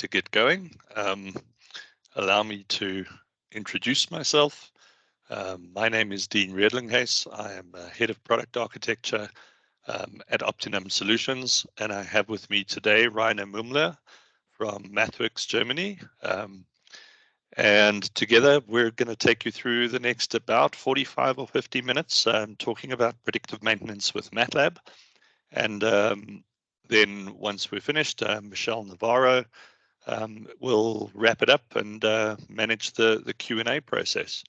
to get going. Allow me to introduce myself. My name is Dean Riedlinghuis. I am Head of Product Architecture at Opti-Num Solutions, and I have with me today Rainer Mümmler from MathWorks Germany. And together we're going to take you through the next about 45 or 50 minutes talking about predictive maintenance with MATLAB. And then once we're finished, Michelle Navarro will wrap it up and manage the Q&A process.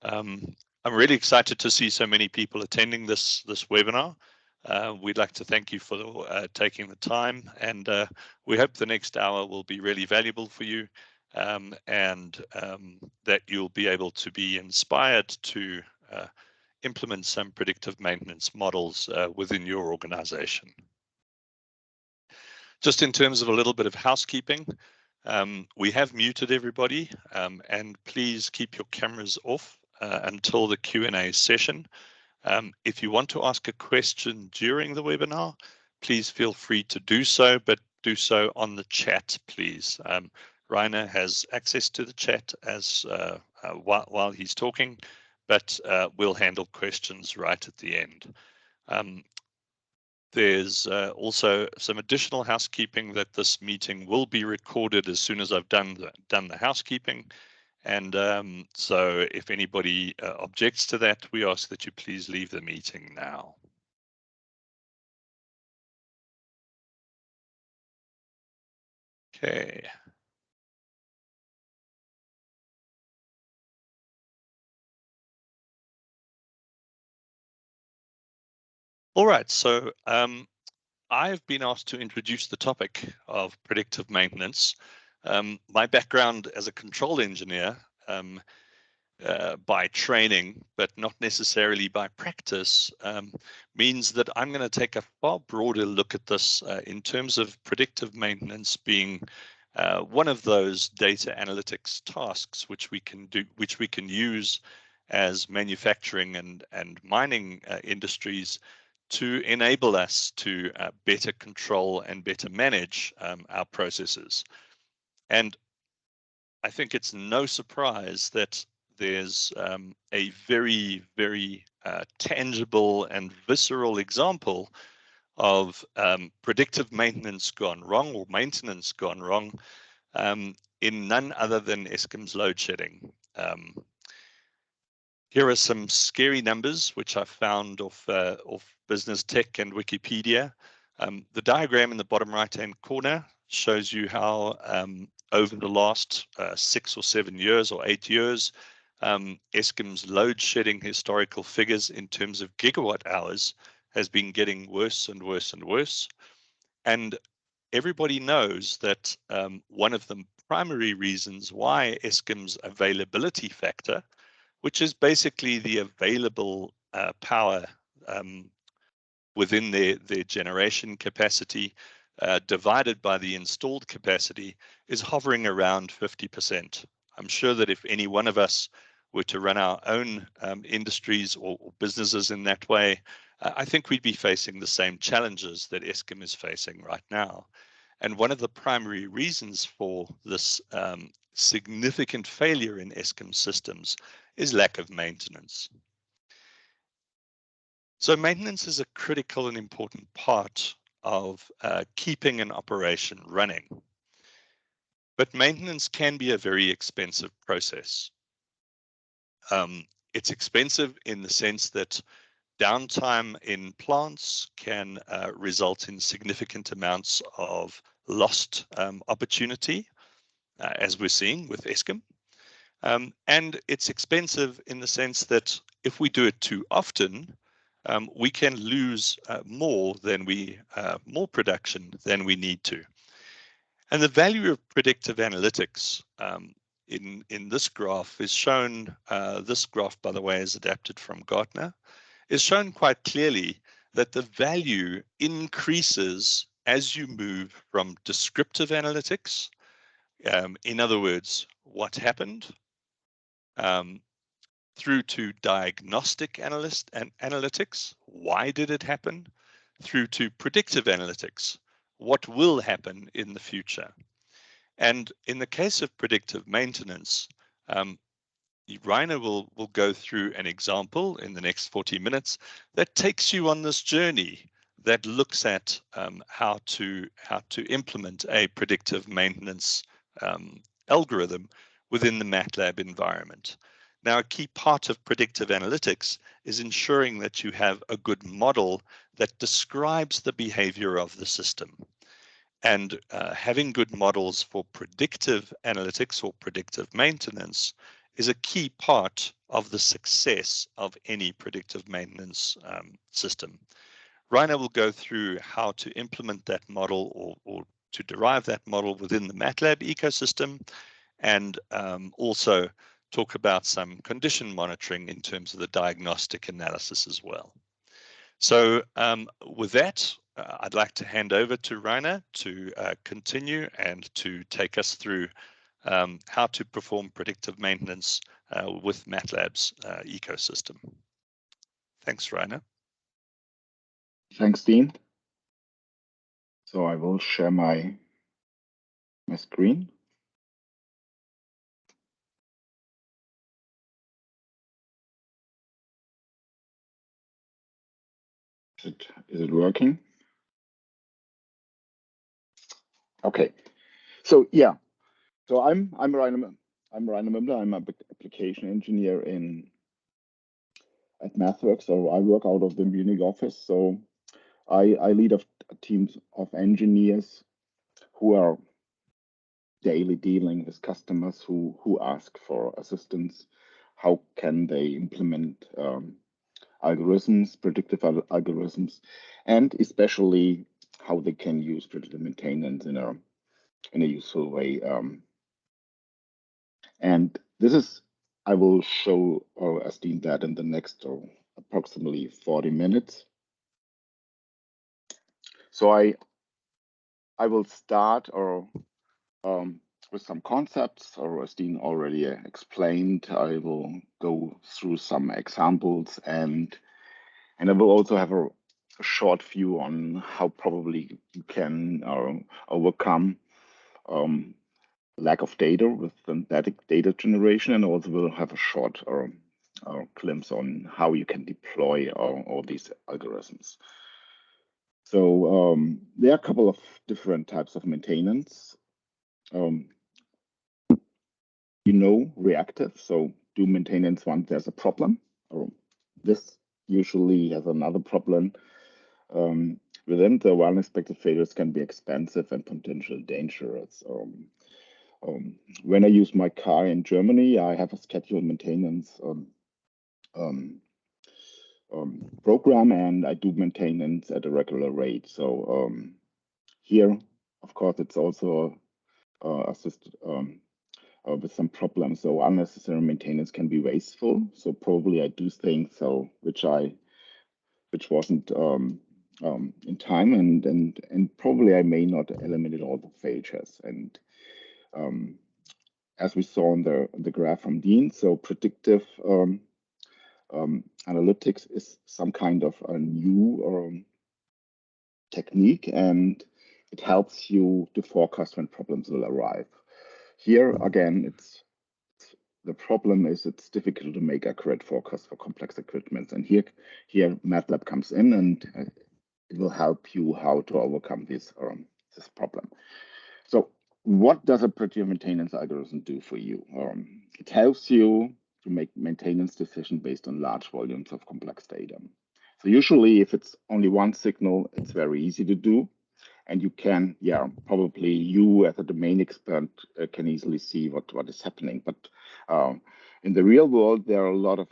I'm really excited to see so many people attending this webinar. We'd like to thank you for taking the time, and we hope the next hour will be really valuable for you, and that you'll be able to be inspired to implement some predictive maintenance models within your organization. Just in terms of a little bit of housekeeping, we have muted everybody, and please keep your cameras off until the Q&A session. If you want to ask a question during the webinar, please feel free to do so, but do so on the chat, please. Rainer has access to the chat as while he's talking, but we'll handle questions right at the end. There's also some additional housekeeping that this meeting will be recorded as soon as I've done the housekeeping. And so if anybody objects to that, we ask that you please leave the meeting now. Okay. All right, so I've been asked to introduce the topic of predictive maintenance. My background as a control engineer by training, but not necessarily by practice, means that I'm going to take a far broader look at this in terms of predictive maintenance being one of those data analytics tasks which we can use as manufacturing and mining industries to enable us to better control and better manage our processes. And I think it's no surprise that there's a very, very tangible and visceral example of predictive maintenance gone wrong, or maintenance gone wrong, in none other than Eskom's load shedding. Here are some scary numbers which I found off Business Tech and Wikipedia. The diagram in the bottom right-hand corner shows you how over the last 6 or 7 years or 8 years, Eskom's load shedding historical figures in terms of gigawatt hours has been getting worse and worse and worse. And everybody knows that one of the primary reasons why Eskom's availability factor, which is basically the available power within their generation capacity divided by the installed capacity, is hovering around 50%. I'm sure that if any one of us were to run our own industries or businesses in that way, I think we'd be facing the same challenges that Eskom is facing right now. And one of the primary reasons for this significant failure in Eskom systems is lack of maintenance. So maintenance is a critical and important part of keeping an operation running. But maintenance can be a very expensive process. It's expensive in the sense that downtime in plants can result in significant amounts of lost opportunity, as we're seeing with Eskom. And it's expensive in the sense that if we do it too often, we can lose more production than we need to. And the value of predictive analytics in this graph is shown, this graph, by the way, is adapted from Gartner, is shown quite clearly that the value increases as you move from descriptive analytics, in other words, what happened, through to diagnostic analytics, why did it happen, through to predictive analytics, what will happen in the future. And in the case of predictive maintenance, Rainer will go through an example in the next 40 minutes that takes you on this journey that looks at how to implement a predictive maintenance algorithm within the MATLAB environment. Now, a key part of predictive analytics is ensuring that you have a good model that describes the behavior of the system. And having good models for predictive analytics or predictive maintenance is a key part of the success of any predictive maintenance system. Rainer will go through how to implement that model or to derive that model within the MATLAB ecosystem, and also talk about some condition monitoring in terms of the diagnostic analysis as well. So with that, I'd like to hand over to Rainer to continue and to take us through how to perform predictive maintenance with MATLAB's ecosystem. Thanks, Rainer. Thanks, Dean. So I will share my screen. Is it working? Okay. So yeah. So I'm Rainer Mümmler. I'm an application engineer at MathWorks. So I work out of the Munich office. So I lead a team of engineers who are daily dealing with customers who ask for assistance. How can they implement algorithms, predictive algorithms, and especially how they can use predictive maintenance in a useful way. And this is, I will show as Dean that in the next approximately 40 minutes. So I will start with some concepts, or as Dean already explained, I will go through some examples, and I will also have a short view on how probably you can overcome lack of data with synthetic data generation, and also will have a short glimpse on how you can deploy all these algorithms. So there are a couple of different types of maintenance. Reactive, so do maintenance once there's a problem. This usually has another problem. Within the unexpected failures can be expensive and potentially dangerous. When I use my car in Germany, I have a scheduled maintenance program, and I do maintenance at a regular rate. So here, of course, it's also assisted with some problems. So unnecessary maintenance can be wasteful. So probably I do things which wasn't in time, and probably I may not eliminate all the failures. And as we saw on the graph from Dean, so predictive analytics is some kind of a new technique, and it helps you to forecast when problems will arrive. Here again, the problem is it's difficult to make accurate forecasts for complex equipment, and here MATLAB comes in, and it will help you how to overcome this problem. So what does a predictive maintenance algorithm do for you? It helps you to make maintenance decisions based on large volumes of complex data. So usually if it's only one signal, it's very easy to do. And you can, probably you as a domain expert can easily see what is happening. But in the real world, there are a lot of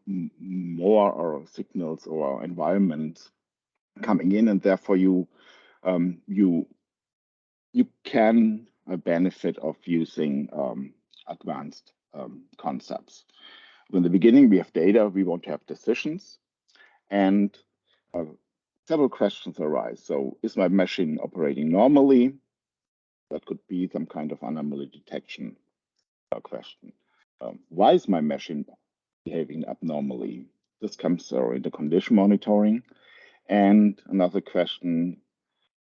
more signals or environments coming in, and therefore you can benefit of using advanced concepts. In the beginning, we have data, we want to have decisions, and several questions arise. So is my machine operating normally? That could be some kind of anomaly detection question. Why is my machine behaving abnormally? This comes into condition monitoring. And another question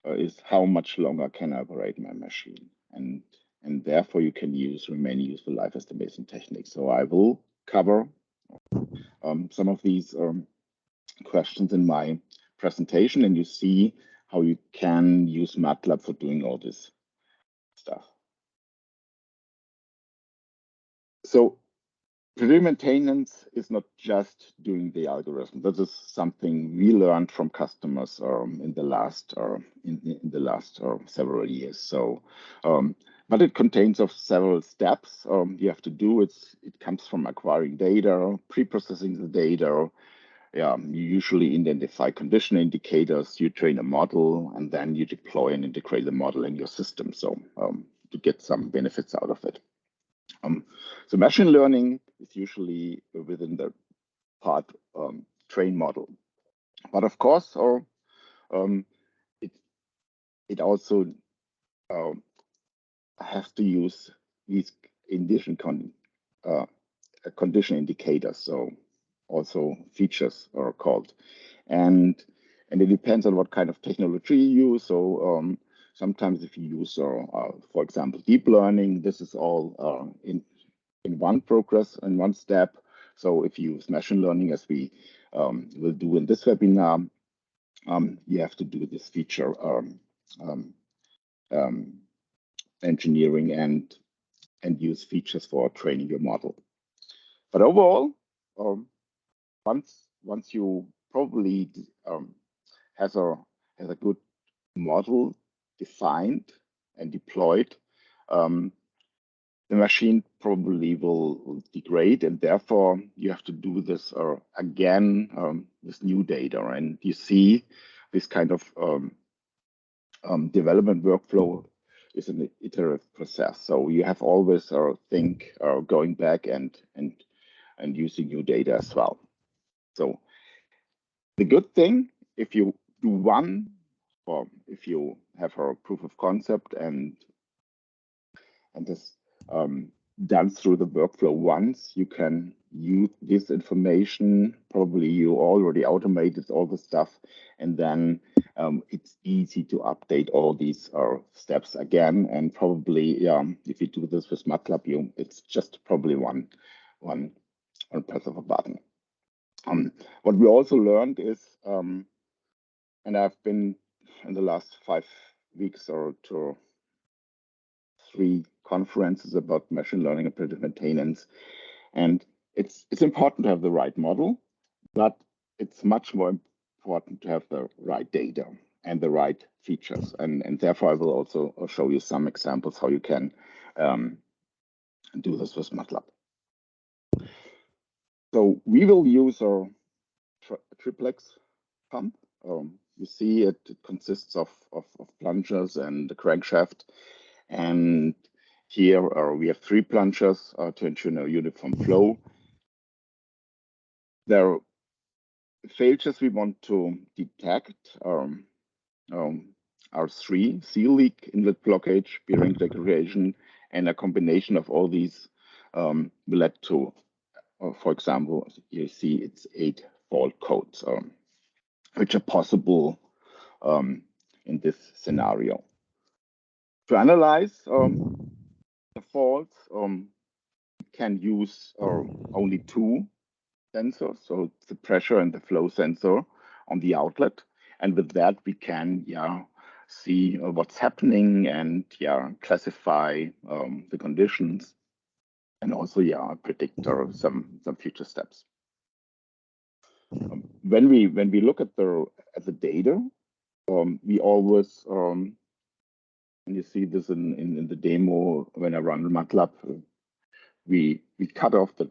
is how much longer can I operate my machine? And and therefore you can use remaining useful life estimation techniques. So I will cover some of these questions in my presentation, and you see how you can use MATLAB for doing all this stuff. So predictive maintenance is not just doing the algorithm. This is something we learned from customers in the last several years. So, but it contains of several steps you have to do. It comes from acquiring data, pre-processing the data. You usually identify condition indicators. You train a model, and then you deploy and integrate the model in your system. So to get some benefits out of it. So machine learning is usually within the part train model, but of course, it also has to use these condition indicators. So also features are called, and it depends on what kind of technology you use. So sometimes if you use, for example, deep learning, this is all in one step. So if you use machine learning, as we will do in this webinar, you have to do this feature engineering and use features for training your model. But overall, once you probably has a good model defined and deployed, the machine probably will degrade, and therefore you have to do this again with new data. And you see this kind of development workflow is an iterative process. So you have always think going back and using new data as well. So the good thing, if you do one, or if you have a proof of concept and this done through the workflow once, you can use this information. Probably you already automated all the stuff, and then it's easy to update all these steps again. And probably, if you do this with MATLAB, it's just probably one press of a button. What we also learned is, and I've been in the last 5 weeks to 3 conferences about machine learning and predictive maintenance, and it's important to have the right model, but it's much more important to have the right data and the right features, and therefore I will also show you some examples how you can do this with MATLAB. So we will use our triplex pump. You see it consists of plungers and the crankshaft, and here we have 3 plungers to ensure a uniform flow. There are failures we want to detect are 3: seal leak, inlet blockage, bearing degradation, and a combination of all these led to, for example, you see it's 8 fault codes, which are possible in this scenario. To analyze the faults, we can use only 2 sensors, so the pressure and the flow sensor on the outlet, and with that we can see what's happening and classify the conditions, and also predict some future steps. When we look at the data, we always and you see this in the demo when I run MATLAB, we cut off the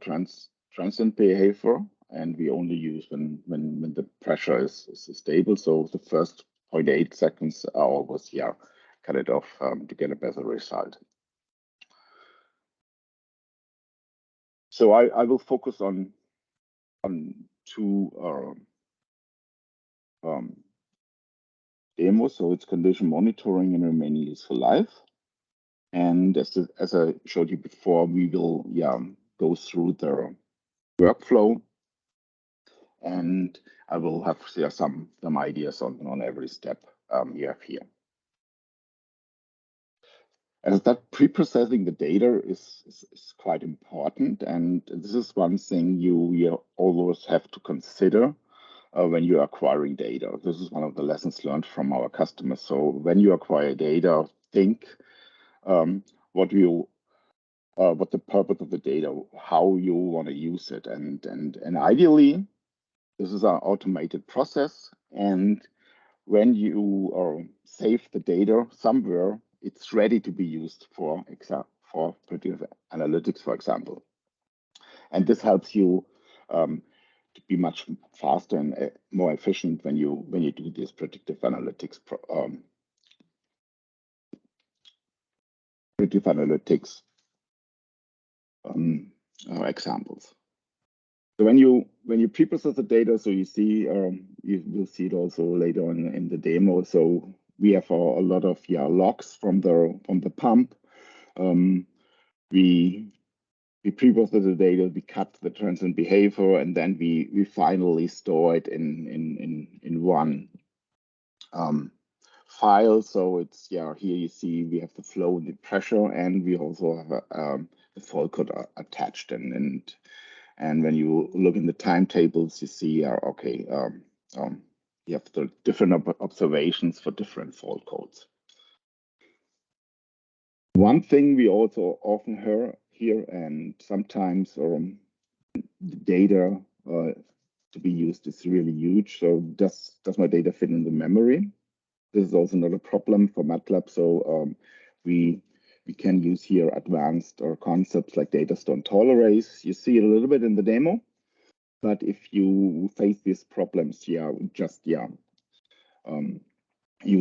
transient behavior, and we only use when the pressure is stable. So the first 0.8 seconds I always cut it off to get a better result. So I will focus on 2 demos. So it's condition monitoring and remaining useful life. And as I showed you before, we will go through the workflow, and I will have some ideas on every step you have here. As that pre-processing the data is quite important, and this is one thing you always have to consider when you're acquiring data. This is one of the lessons learned from our customers. So when you acquire data, think what the purpose of the data, how you want to use it, and ideally, this is an automated process. And when you save the data somewhere, it's ready to be used for predictive analytics, for example. And this helps you to be much faster and more efficient when you do this predictive analytics examples. So when you pre-process the data, so you see you will see it also later on in the demo. So we have a lot of logs from the pump. We pre-process the data, we cut the trends in behavior, and then we finally store it in one file. So it's here you see we have the flow and the pressure, and we also have the fault code attached. And when you look in the timetables, you see okay, you have the different observations for different fault codes. One thing we also often hear, and sometimes the data to be used is really huge. So does my data fit in the memory? This is also not a problem for MATLAB. So we can use here advanced concepts like data store and tall arrays. You see it a little bit in the demo, but if you face these problems, just use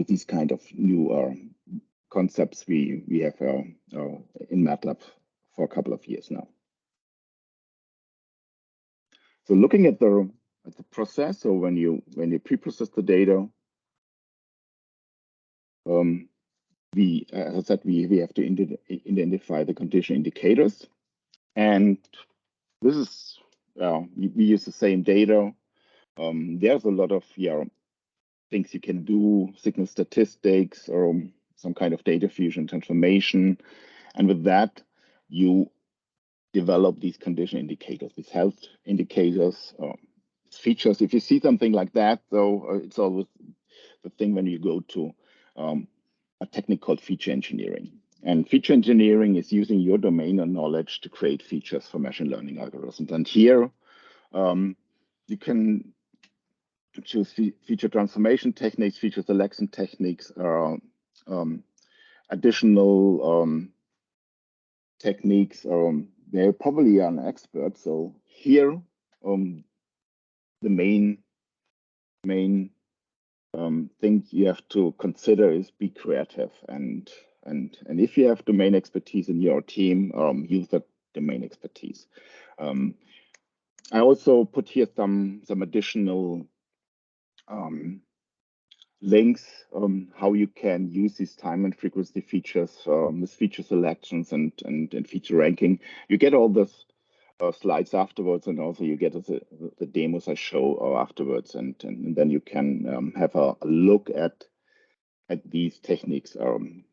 these kind of new concepts we have in MATLAB for a couple of years now. So looking at the process, so when you pre-process the data, as I said, we have to identify the condition indicators, and this is we use the same data. There's a lot of things you can do, signal statistics or some kind of data fusion transformation, and with that you develop these condition indicators, these health indicators, features. If you see something like that, though, it's always the thing when you go to a technique called feature engineering. And feature engineering is using your domain and knowledge to create features for machine learning algorithms. And here you can choose feature transformation techniques, feature selection techniques, additional techniques. They're probably an expert. So here, the main thing you have to consider is be creative, and if you have domain expertise in your team, use that domain expertise. I also put here some additional links on how you can use these time and frequency features with feature selections and feature ranking. You get all this slides afterwards, and also you get the demos I show afterwards, and then you can have a look at these techniques in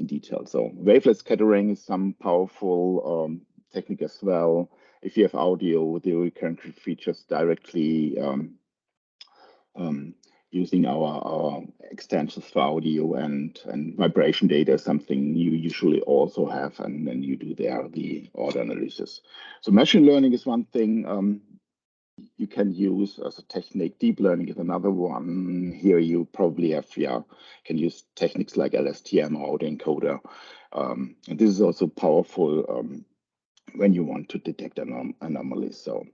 detail. So wavelet scattering is some powerful technique as well. If you have audio, the recurrent features directly using our extensions for audio and vibration data is something you usually also have, and then you do there the order analysis. So machine learning is one thing you can use as a technique. Deep learning is another one. Here you probably have can use techniques like LSTM or autoencoder. And this is also powerful when you want to detect anomalies. So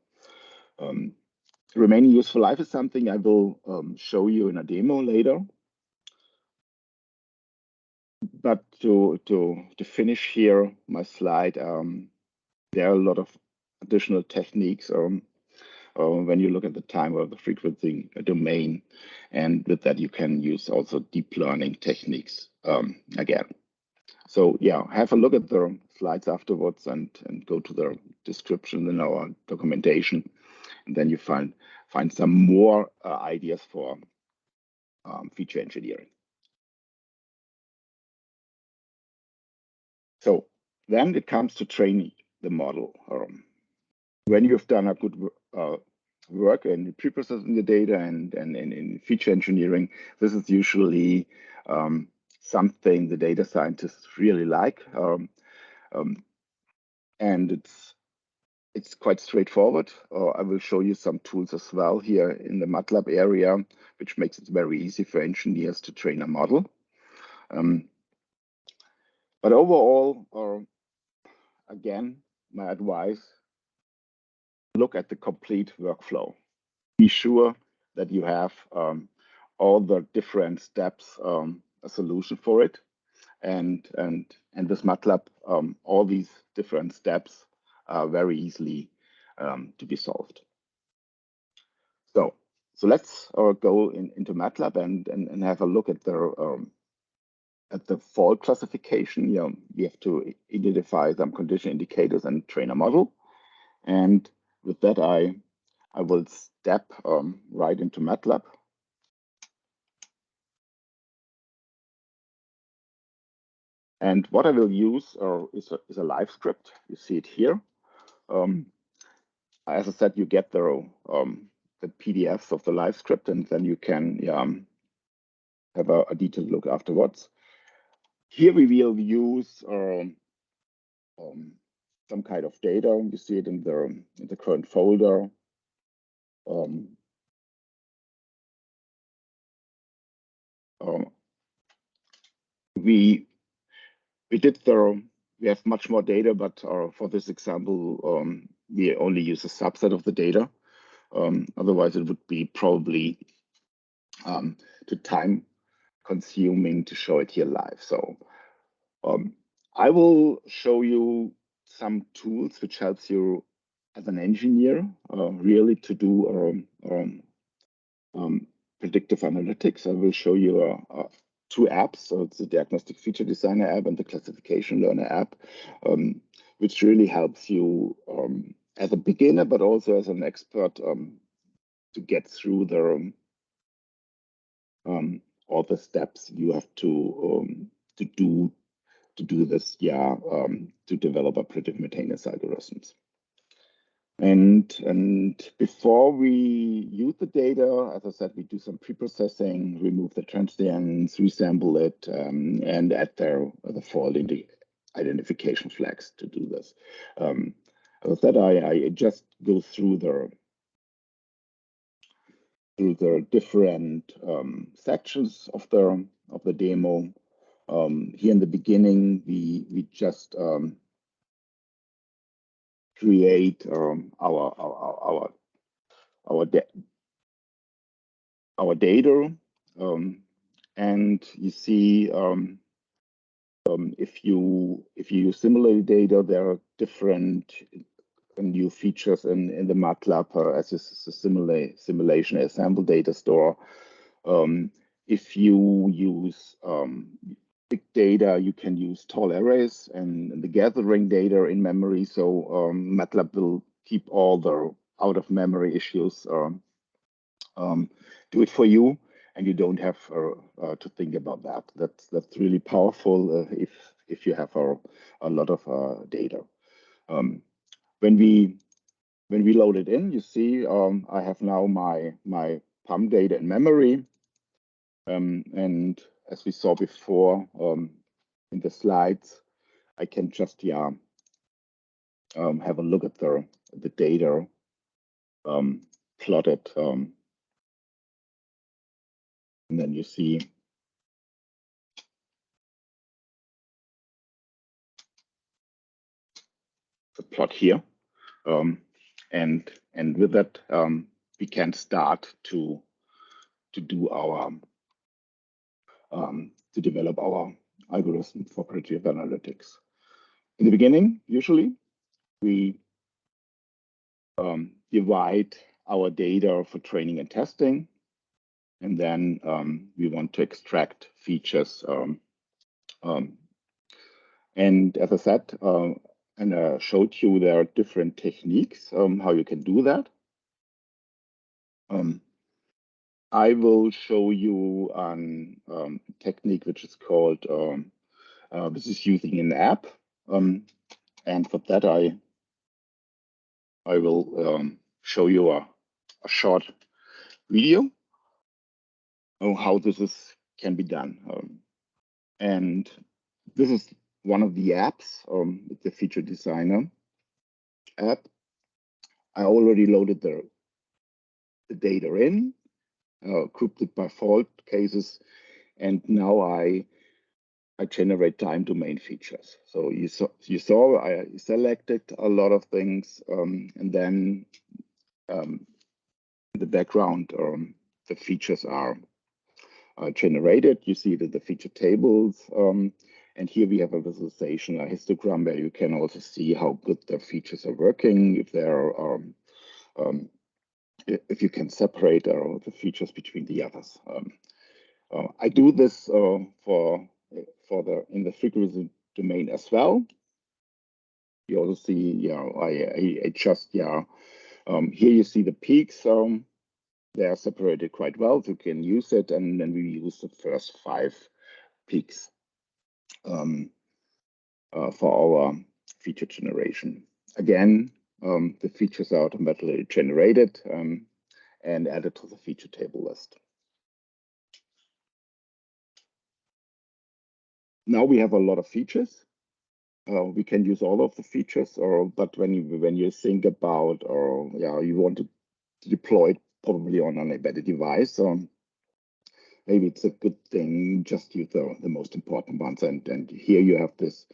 remaining useful life is something I will show you in a demo later. But to finish here my slide, there are a lot of additional techniques when you look at the time or the frequency domain, and with that you can use also deep learning techniques again. So have a look at the slides afterwards and go to the description in our documentation, and then you find some more ideas for feature engineering. So then it comes to training the model. When you've done a good work in preprocessing the data and in feature engineering, this is usually something the data scientists really like, and it's quite straightforward. I will show you some tools as well here in the MATLAB area, which makes it very easy for engineers to train a model. But overall, again, my advice, look at the complete workflow. Be sure that you have all the different steps, a solution for it. And with MATLAB, all these different steps are very easily to be solved. So let's go into MATLAB and have a look at the fault classification. We have to identify some condition indicators and train a model. And with that, I will step right into MATLAB. And what I will use is a live script. You see it here. As I said, you get the PDFs of the live script, and then you can have a detailed look afterwards. Here we will use some kind of data. You see it in the current folder. We have much more data, but for this example, we only use a subset of the data. Otherwise, it would be probably too time consuming to show it here live. So I will show you some tools which helps you as an engineer really to do predictive analytics. I will show you two apps. So it's the Diagnostic Feature Designer app and the Classification Learner app, which really helps you as a beginner, but also as an expert to get through all the steps you have to do this, to develop a predictive maintenance algorithms. And before we use the data, as I said, we do some pre-processing, remove the transients, resample it, and add the fault identification flags to do this. As I said, I just go through the different sections of the demo. Here in the beginning, we just create our data, and you see if you use simulated data, there are different new features in the MATLAB as this is a simulation ensemble data store. If you use big data, you can use tall arrays and the gathering data in memory. So MATLAB will keep all the out of memory issues, do it for you, and you don't have to think about that. That's really powerful if you have a lot of data. When we load it in, you see I have now my PAM data in memory, and as we saw before in the slides, I can just have a look at the data plotted, and then you see the plot here, and with that we can start to do our to develop our algorithm for predictive analytics. In the beginning, usually we divide our data for training and testing, and then we want to extract features. And as I said, and I showed you there are different techniques how you can do that. I will show you a technique which is called, this is using an app. And for that, I will show you a short video on how this can be done. And this is one of the apps, the Feature Designer app. I already loaded the data in, grouped it by fault cases, and now I generate time domain features. So you saw I selected a lot of things, and then in the background, the features are generated. You see that the feature tables, and here we have a visualization, a histogram, where you can also see how good the features are working, if there are if you can separate the features between the others. I do this in the frequency domain as well. You also see, I adjust, here you see the peaks. They are separated quite well, so you can use it, and then we use the first 5 peaks for our feature generation. Again, the features are automatically generated and added to the feature table list. Now we have a lot of features. We can use all of the features, but when you think about, you want to deploy it probably on an embedded device, maybe it's a good thing just use the most important ones. And here you have this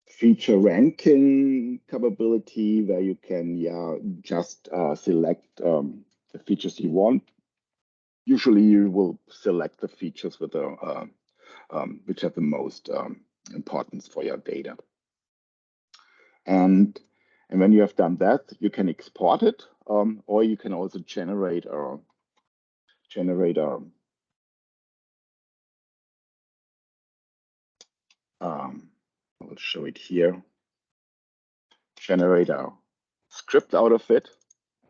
feature ranking capability where you can just select the features you want. Usually you will select the features with which have the most importance for your data. And when you have done that, you can export it, or you can also generate I'll show it here. Generate a script out of it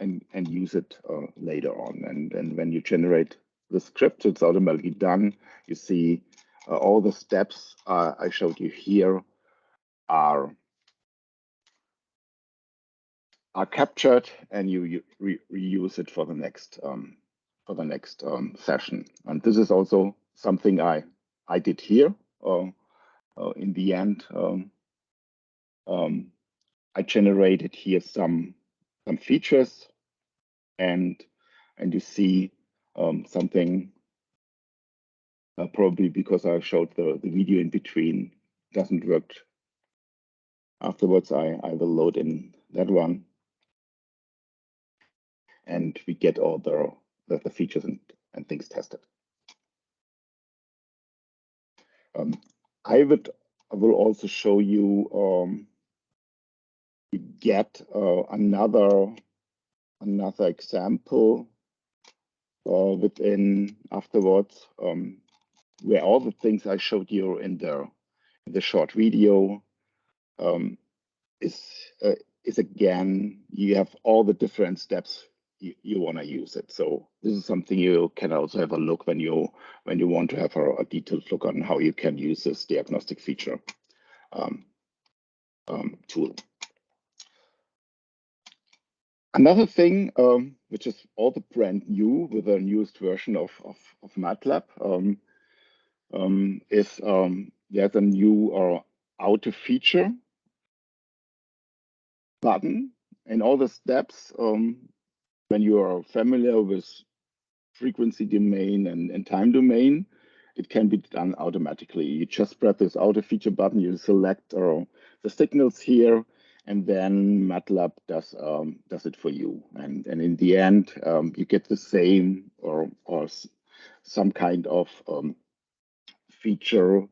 and use it later on. And when you generate the script, it's automatically done. You see all the steps I showed you here are captured, and you reuse it for the next session. And this is also something I did here. In the end, I generated here some features, and you see something probably because I showed the video in between doesn't work. Afterwards, I will load in that one, and we get all the features and things tested. I will also show you get another example within afterwards, where all the things I showed you in the short video is again, you have all the different steps you want to use it. So this is something you can also have a look when you want to have a detailed look on how you can use this diagnostic feature tool. Another thing, which is also brand new with the newest version of MATLAB, is there's a new auto feature button. In all the steps, when you are familiar with frequency domain and time domain, it can be done automatically. You just press this auto feature button, you select the signals here, and then MATLAB does it for you. And in the end, you get the same or some kind of feature.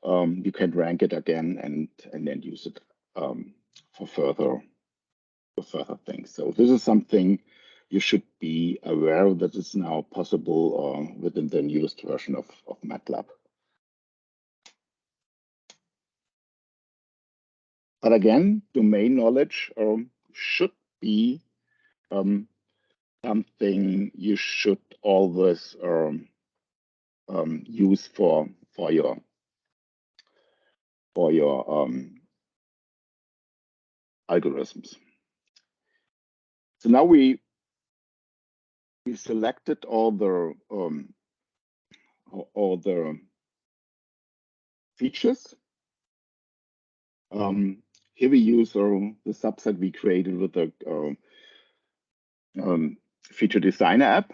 You can rank it again and then use it for further things. So this is something you should be aware that is now possible within the newest version of MATLAB. But again, domain knowledge should be something you should always use for your for your algorithms. So now we selected all the features. Here we use the subset we created with the Feature Designer app.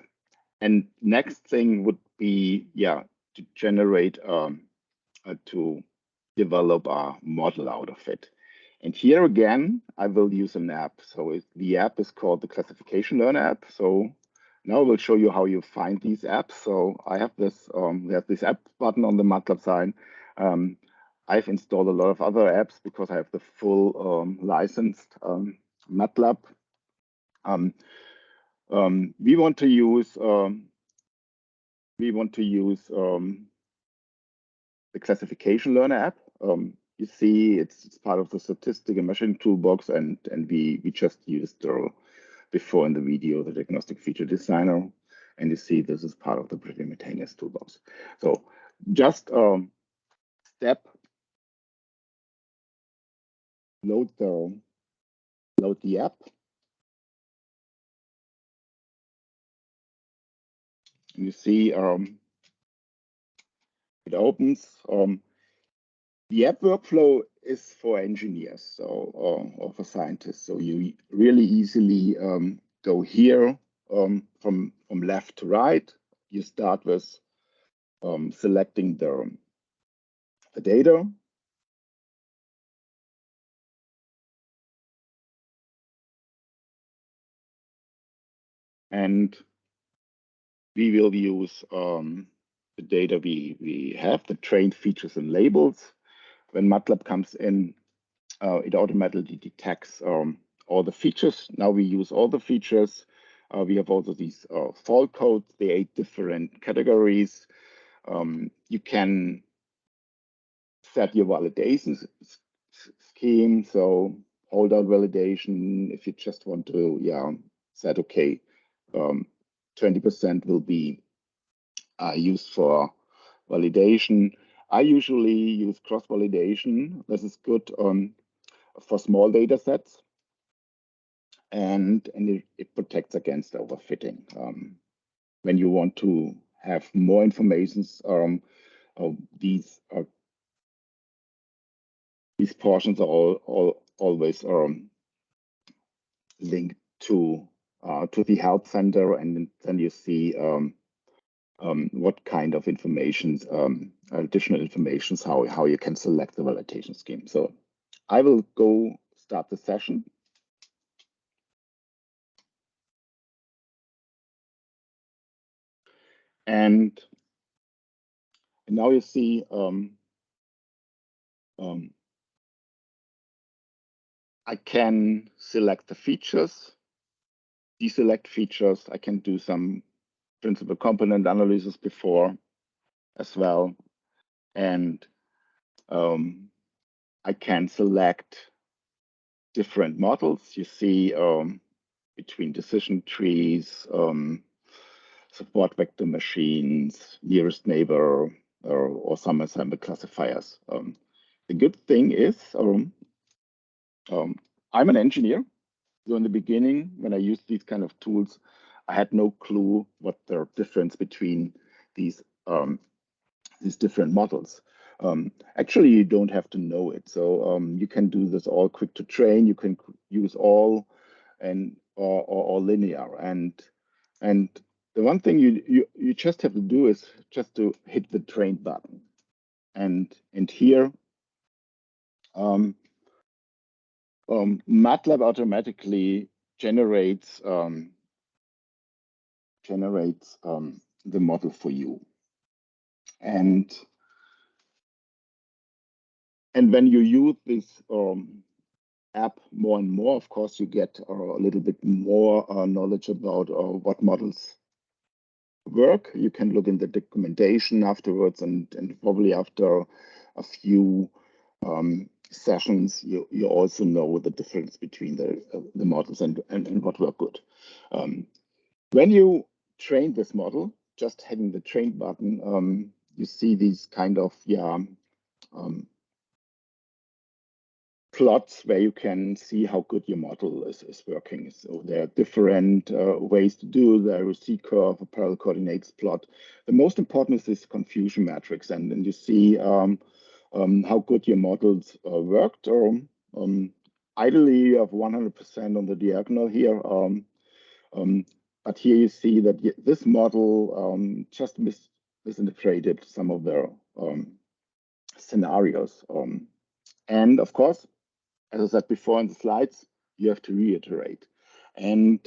And next thing would be, yeah, to generate, to develop a model out of it. And here again, I will use an app. So the app is called the Classification Learner app. So now I will show you how you find these apps. So I have this, we have this app button on the MATLAB side. I've installed a lot of other apps because I have the full licensed MATLAB. We want to use the Classification Learner app. You see, it's part of the statistical measuring toolbox, and we just used before in the video the Diagnostic Feature Designer, and you see this is part of the Predictive Maintenance toolbox. So just step, load the app. You see it opens. The app workflow is for engineers, so or for scientists. So you really easily go here from left to right. You start with selecting the data. And we will use the data we have, the trained features and labels. When MATLAB comes in, it automatically detects all the features. Now we use all the features. We have also these fault codes, the 8 different categories. You can set your validation scheme. So holdout validation, if you just want to, set, okay, 20% will be used for validation. I usually use cross-validation. This is good for small data sets, and it protects against overfitting. When you want to have more information, these portions are always linked to the help center, and then you see what kind of information, additional information, how you can select the validation scheme. So I will go start the session. And now you see I can select the features, deselect features. I can do some principal component analysis before as well. And I can select different models. You see between decision trees, support vector machines, nearest neighbor, or some ensemble classifiers. The good thing is I'm an engineer. So in the beginning, when I used these kind of tools, I had no clue what the difference between these different models. Actually, you don't have to know it. So you can do this all quick to train. You can use all or linear. And the one thing you just have to do is just to hit the train button. And here, MATLAB automatically generates the model for you. And when you use this app more and more, of course, you get a little bit more knowledge about what models work. You can look in the documentation afterwards, and probably after a few sessions, you also know the difference between the models and what work good. When you train this model, just hitting the train button, you see these kind of plots where you can see how good your model is working. So there are different ways to do. There is a C-curve, a parallel coordinates plot. The most important is this confusion matrix, and then you see how good your models worked. Ideally, you have 100% on the diagonal here. But here you see that this model just misinterpreted some of their scenarios. And of course, as I said before in the slides, you have to reiterate. And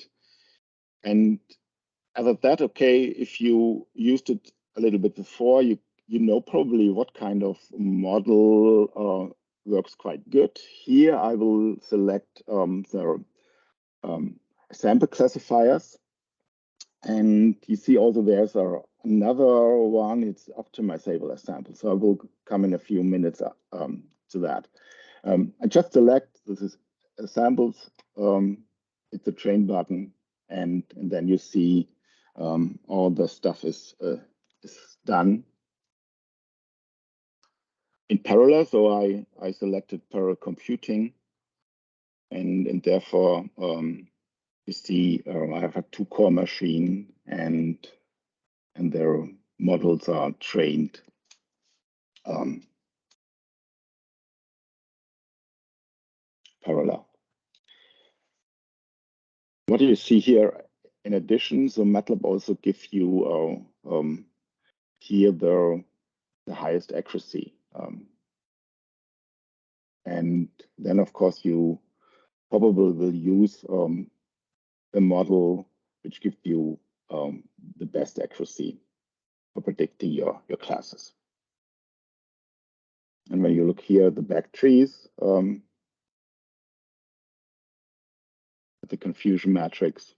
as of that, okay, if you used it a little bit before, you know probably what kind of model works quite good. Here I will select the sample classifiers. And you see also there's another one, it's optimizable as sample. So I will come in a few minutes to that. I just select, this is samples, it's a train button, and then you see all the stuff is done in parallel. So I selected parallel computing, and therefore you see I have a 2-core machine, and their models are trained parallel. What do you see here in addition? So MATLAB also gives you here the highest accuracy. And then, of course, you probably will use the model which gives you the best accuracy for predicting your classes. And when you look here at the back trees, the confusion matrix,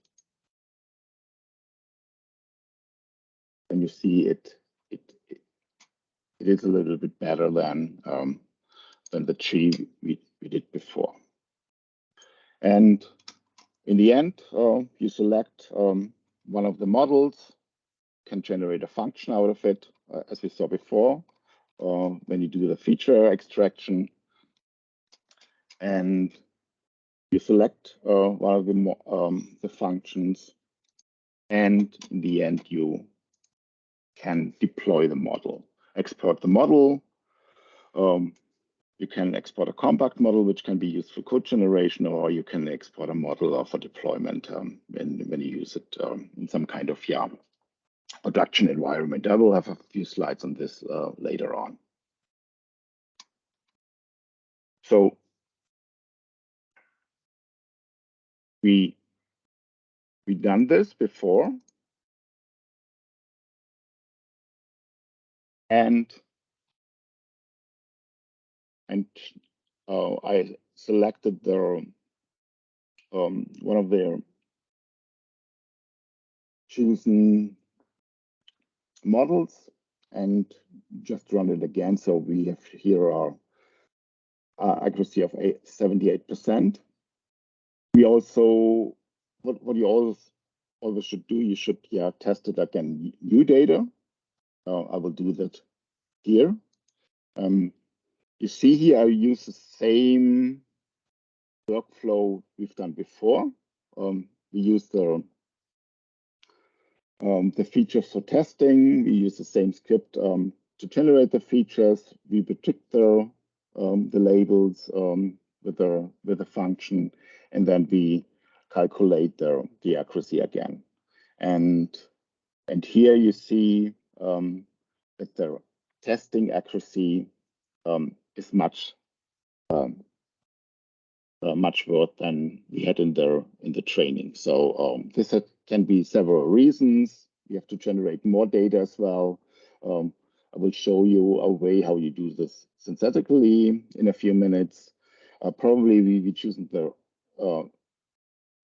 and you see it is a little bit better than the tree we did before. And in the end, you select one of the models, can generate a function out of it, as we saw before, when you do the feature extraction. And you select one of the functions, and in the end, you can deploy the model, export the model. You can export a compact model, which can be used for code generation, or you can export a model for deployment when you use it in some kind of production environment. I will have a few slides on this later on. So we done this before, and I selected the one of their chosen models and just run it again. So we have here our accuracy of 78%. We also, what you always should do, you should test it again, new data. I will do that here. You see here, I use the same workflow we've done before. We use the features for testing. We use the same script to generate the features. We predict the labels with a function, and then we calculate the accuracy again. And here you see that the testing accuracy is much worse than we had in the training. So this can be several reasons. You have to generate more data as well. I will show you a way how you do this synthetically in a few minutes. Probably we chosen the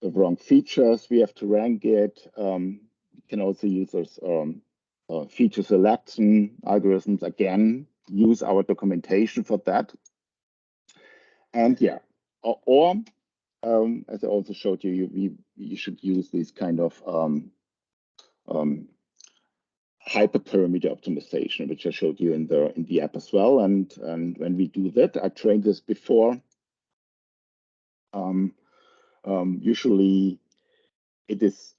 wrong features. We have to rank it. You can also use those feature selection algorithms. Again, use our documentation for that. And or as I also showed you, you should use these kind of hyperparameter optimization, which I showed you in the app as well. And when we do that, I trained this before. Usually it is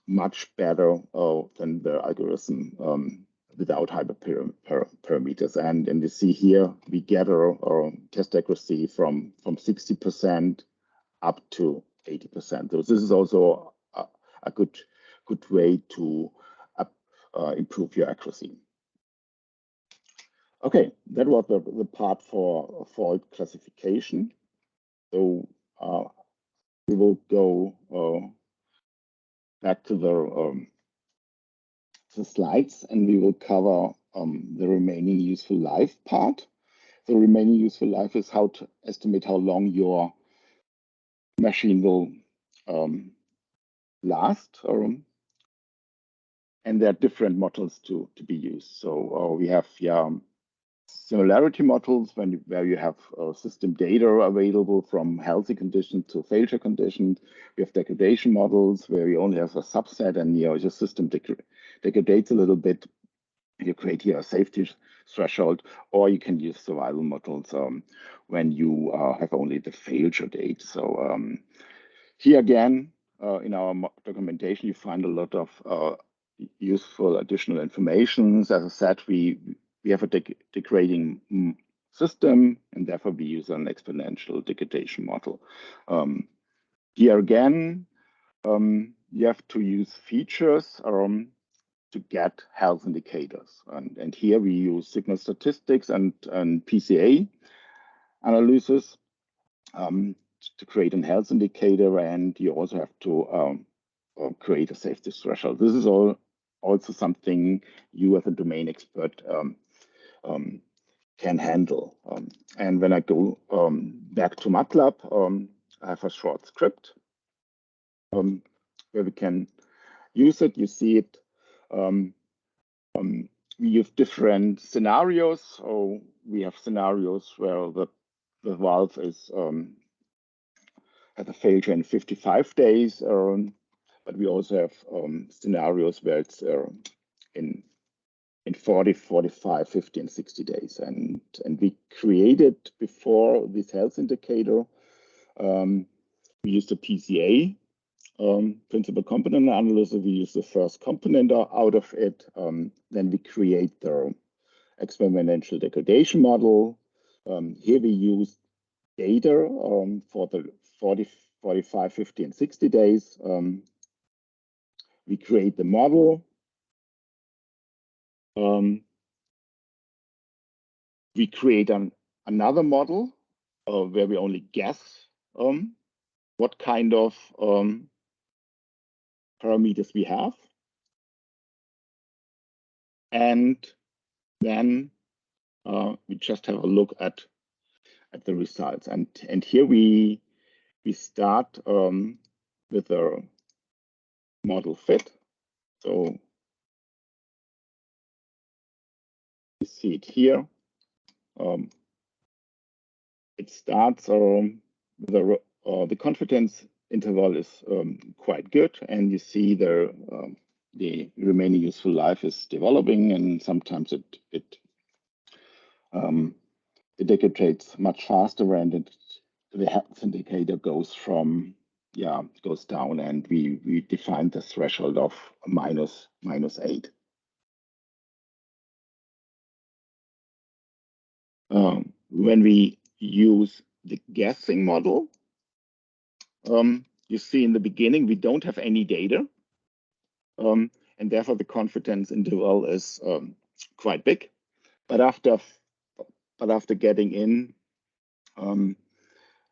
much better than the algorithm without hyperparameters. And you see here, we get our test accuracy from 60% up to 80%. So this is also a good way to improve your accuracy. Okay, that was the part for fault classification. So we will go back to the slides, and we will cover the remaining useful life part. The remaining useful life is how to estimate how long your machine will last. And there are different models to be used. So we have similarity models where you have system data available from healthy conditions to failure conditions. We have degradation models where you only have a subset and your system degrades a little bit. You create here a safety threshold, or you can use survival models when you have only the failure date. So here again, in our documentation, you find a lot of useful additional information. As I said, we have a degrading system, and therefore we use an exponential degradation model. Here again, you have to use features to get health indicators. And here we use signal statistics and PCA analysis to create a health indicator, and you also have to create a safety threshold. This is also something you as a domain expert can handle. And when I go back to MATLAB, I have a short script where we can use it. You see it. We have different scenarios. So we have scenarios where the valve is at a failure in 55 days, but we also have scenarios where it's in 40, 45, 50, and 60 days. And we created before this health indicator, we used the PCA, principal component analysis. We use the first component out of it. Then we create the exponential degradation model. Here we use data for the 40, 45, 50, and 60 days. We create the model. We create another model where we only guess what kind of parameters we have. And then we just have a look at the results. And here we start with a model fit. So you see it here. It starts with the confidence interval is quite good, and you see the remaining useful life is developing, and sometimes it degrades much faster, and the health indicator goes down, and we define the threshold of -8. When we use the guessing model, you see in the beginning we don't have any data, and therefore the confidence interval is quite big. But after getting in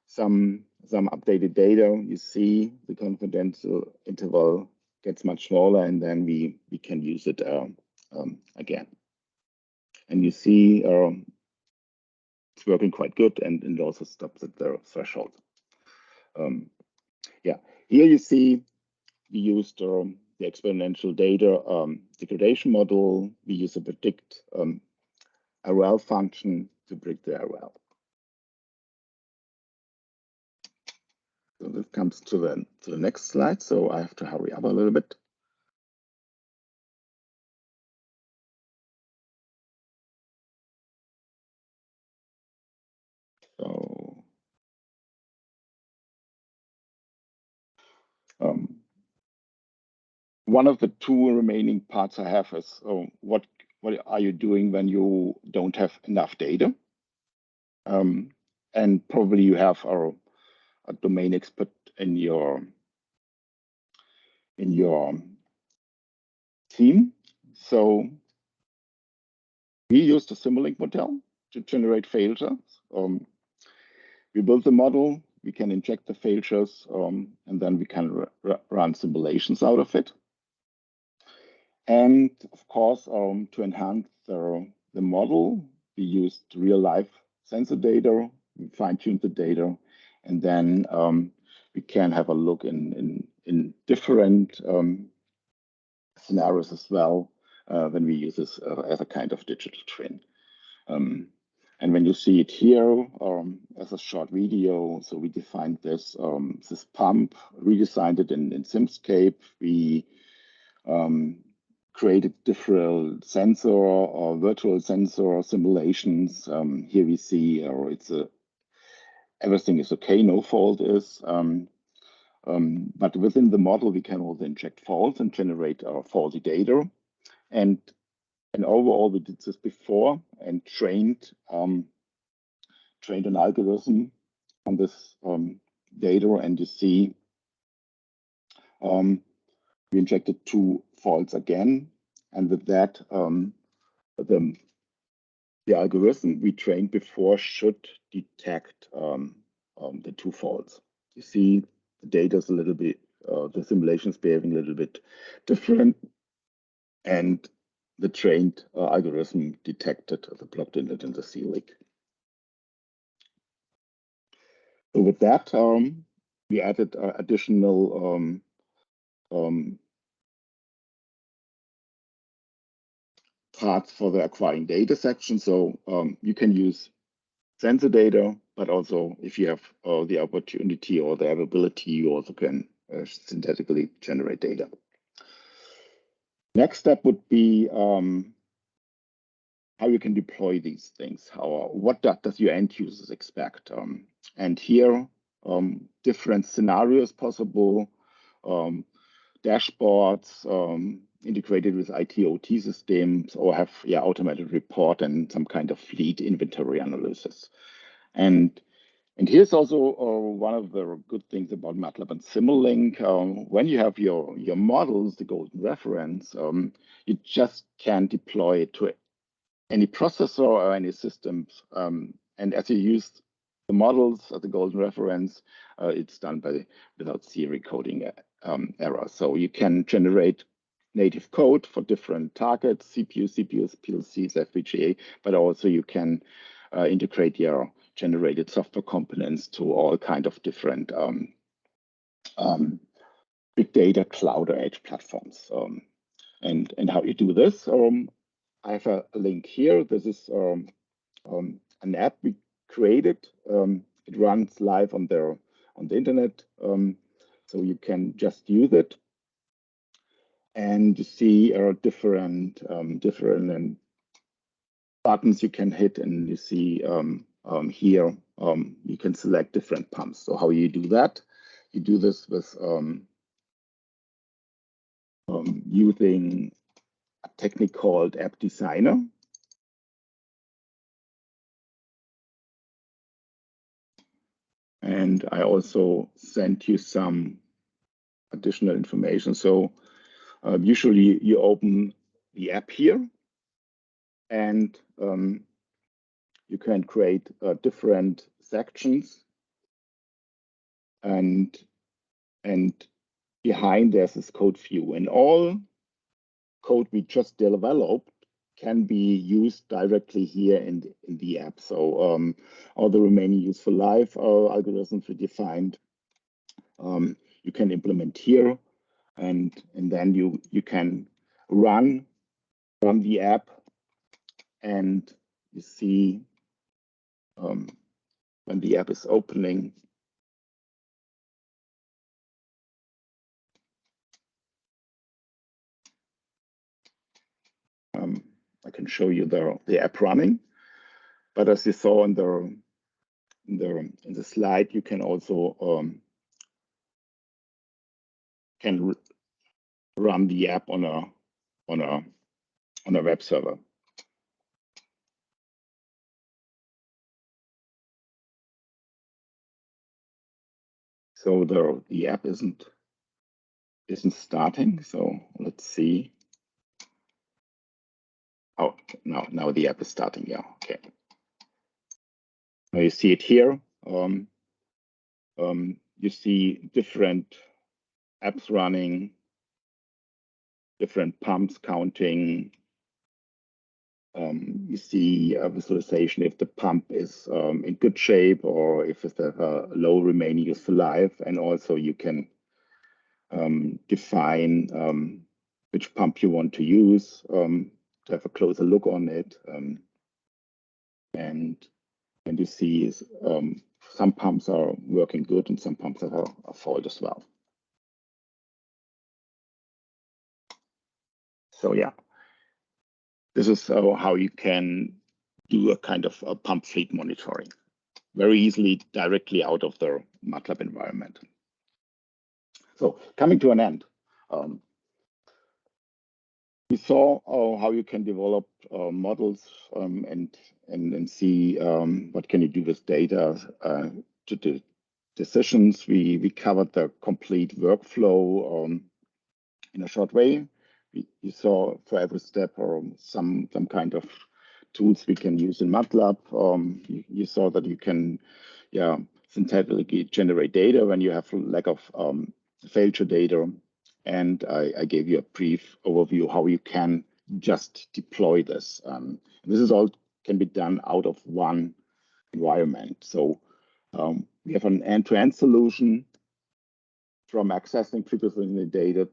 some updated data, you see the confidence interval gets much smaller, and then we can use it again. And you see it's working quite good, and it also stops at the threshold. Yeah, here you see we used the exponential data degradation model. We use a predict RL function to predict the RL. So this comes to the next slide, so I have to hurry up a little bit. So One of the two remaining parts I have is what are you doing when you don't have enough data? And probably you have a domain expert in your team. So we use the Simulink model to generate failures. We build the model, we can inject the failures, and then we can run simulations out of it. And of course, to enhance the model, we used real-life sensor data, we fine-tuned the data, and then we can have a look in different scenarios as well when we use this as a kind of digital twin. And when you see it here as a short video, so we defined this pump, redesigned it in Simscape. We created different sensor or virtual sensor simulations. Here we see everything is okay, no fault is. But within the model, we can also inject faults and generate faulty data. And overall, we did this before and trained an algorithm on this data. And you see we injected 2 faults again. And with that, the algorithm we trained before should detect the 2 faults. You see the data is a little bit, the simulation is behaving a little bit different. And the trained algorithm detected the blocked inlet in the Simulink. So with that, we added additional parts for the acquiring data section. So you can use sensor data, but also if you have the opportunity or the availability, you also can synthetically generate data. Next step would be how you can deploy these things. What does your end users expect? And here, different scenarios possible, dashboards integrated with IT/OT systems, or have automated report and some kind of fleet inventory analysis. And here's also one of the good things about MATLAB and Simulink. When you have your models, the golden reference, you just can deploy it to any processor or any systems. And as you use the models as the golden reference, it's done without serial coding error. So you can generate native code for different targets, CPUs, PLCs, FPGA, but also you can integrate your generated software components to all kind of different big data, cloud, or edge platforms. And how you do this? I have a link here. This is an app we created. It runs live on the internet, so you can just use it. And you see different buttons you can hit, and you see here you can select different pumps. So how you do that? You do this with using a technique called App Designer. And I also sent you some additional information. So usually you open the app here, and you can create different sections. And behind there's this code view, and all code we just developed can be used directly here in the app. So all the remaining useful life algorithms we defined, you can implement here, and then you can run the app, and you see when the app is opening, I can show you the app running. But as you saw in the slide, you can also can run the app on a web server. So the app isn't starting. So let's see. Oh, now the app is starting. Yeah, okay. Now you see it here. You see different apps running, different pumps counting. You see a visualization if the pump is in good shape or if it's a low remaining useful life, and also you can define which pump you want to use to have a closer look on it. And you see some pumps are working good and some pumps are fault as well. So yeah, this is how you can do a kind of a pump fleet monitoring very easily directly out of the MATLAB environment. So coming to an end, we saw how you can develop models and see what can you do with data to do decisions. We covered the complete workflow in a short way. You saw for every step some kind of tools we can use in MATLAB. You saw that you can, synthetically generate data when you have lack of failure data. And I gave you a brief overview how you can just deploy this. This is all can be done out of one environment. So we have an end-to-end solution from accessing previously data,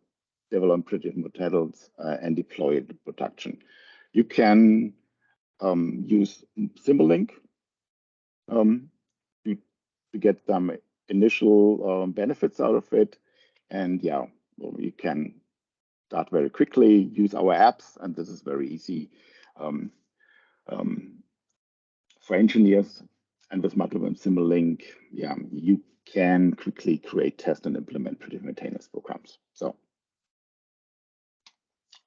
develop predictive models, and deploy it in production. You can use Simulink to get some initial benefits out of it. And you can start very quickly, use our apps, and this is very easy for engineers. And with MATLAB and Simulink, you can quickly create, test, and implement predictive maintenance programs. So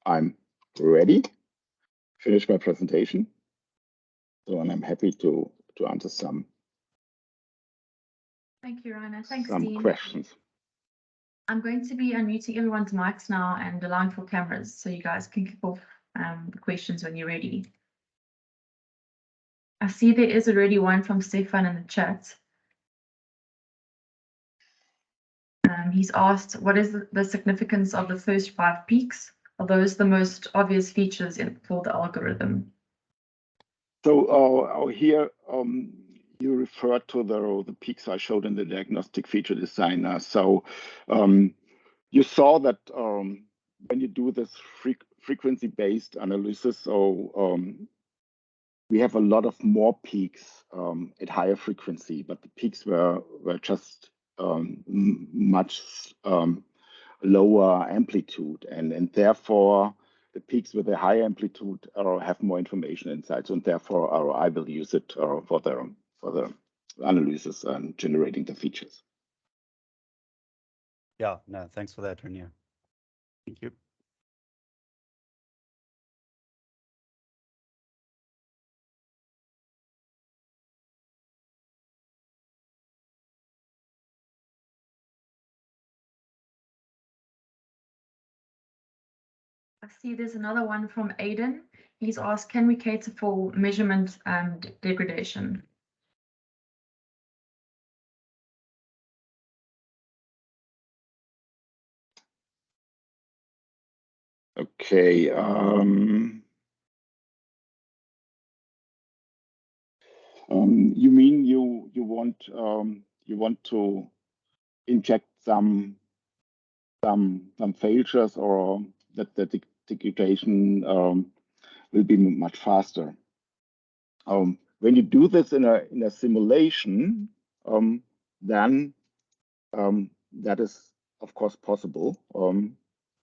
I'm ready, finish my presentation. So, and I'm happy to answer some. Thank you, Rainer. Thanks, some Dean. questions. I'm going to be unmuting everyone's mics now and allowing for cameras, so you guys can kick off the questions when you're ready. I see there is already one from Stefan in the chat. He's asked, what is the significance of the first 5 peaks? Are those the most obvious features for the algorithm? So here you refer to the peaks I showed in the Diagnostic Feature Designer. So you saw that when you do this frequency-based analysis, so we have a lot of more peaks at higher frequency, but the peaks were just much lower amplitude, and therefore the peaks with a higher amplitude have more information inside, so and therefore I will use it for the analysis and generating the features. Yeah, no, thanks for that, Rainer. Thank you. I see there's another one from Aiden. He's asked, can we cater for measurement and degradation? Okay. You mean you want to inject some failures, or that the degradation will be much faster? When you do this in a simulation, then that is of course possible.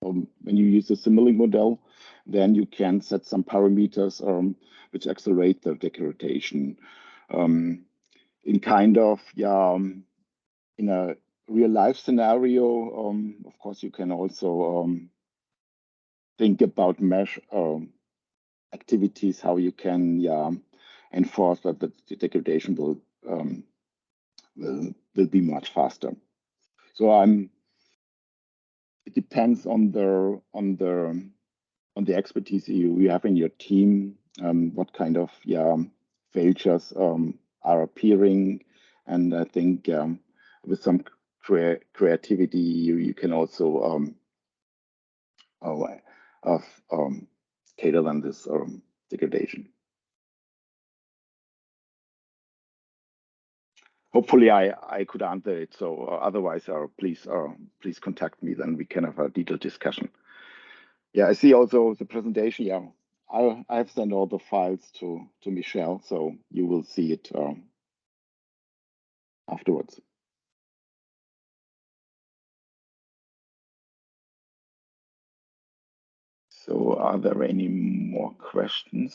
When you use the Simulink model, then you can set some parameters which accelerate the degradation in kind of in a real life scenario, of course, you can also think about mesh activities, how you can enforce that the degradation will be much faster. So it depends on the expertise you have in your team, what kind of features are appearing, and I think with some creativity you can also cater than this degradation. Hopefully I could answer it. So otherwise, please contact me. Then we can have a detailed discussion. Yeah, I see also the presentation. Yeah, I've sent all the files to Michelle, so you will see it afterwards. So are there any more questions?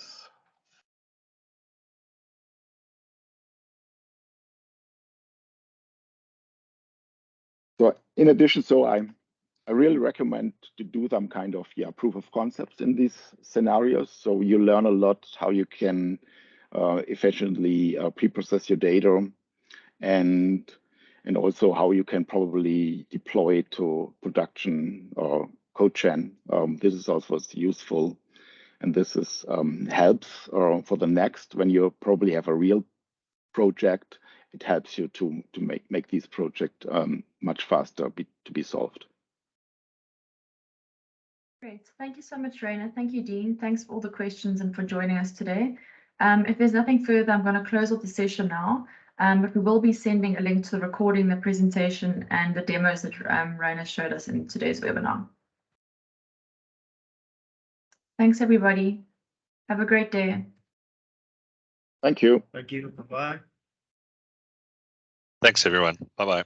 So in addition, I really recommend to do some kind of proof of concepts in these scenarios. So you learn a lot how you can efficiently preprocess your data, and also how you can probably deploy it to production or code gen. This is also useful, and this is helps for the next when you probably have a real project. It helps you to make these projects much faster to be solved. Great. Thank you so much, Rainer. Thank you, Dean. Thanks for all the questions and for joining us today. If there's nothing further, I'm going to close off the session now. But we will be sending a link to the recording, the presentation, and the demos that Rainer showed us in today's webinar. Thanks, everybody. Have a great day. Thank you. Thank you. Bye-bye. Thanks, everyone. Bye-bye.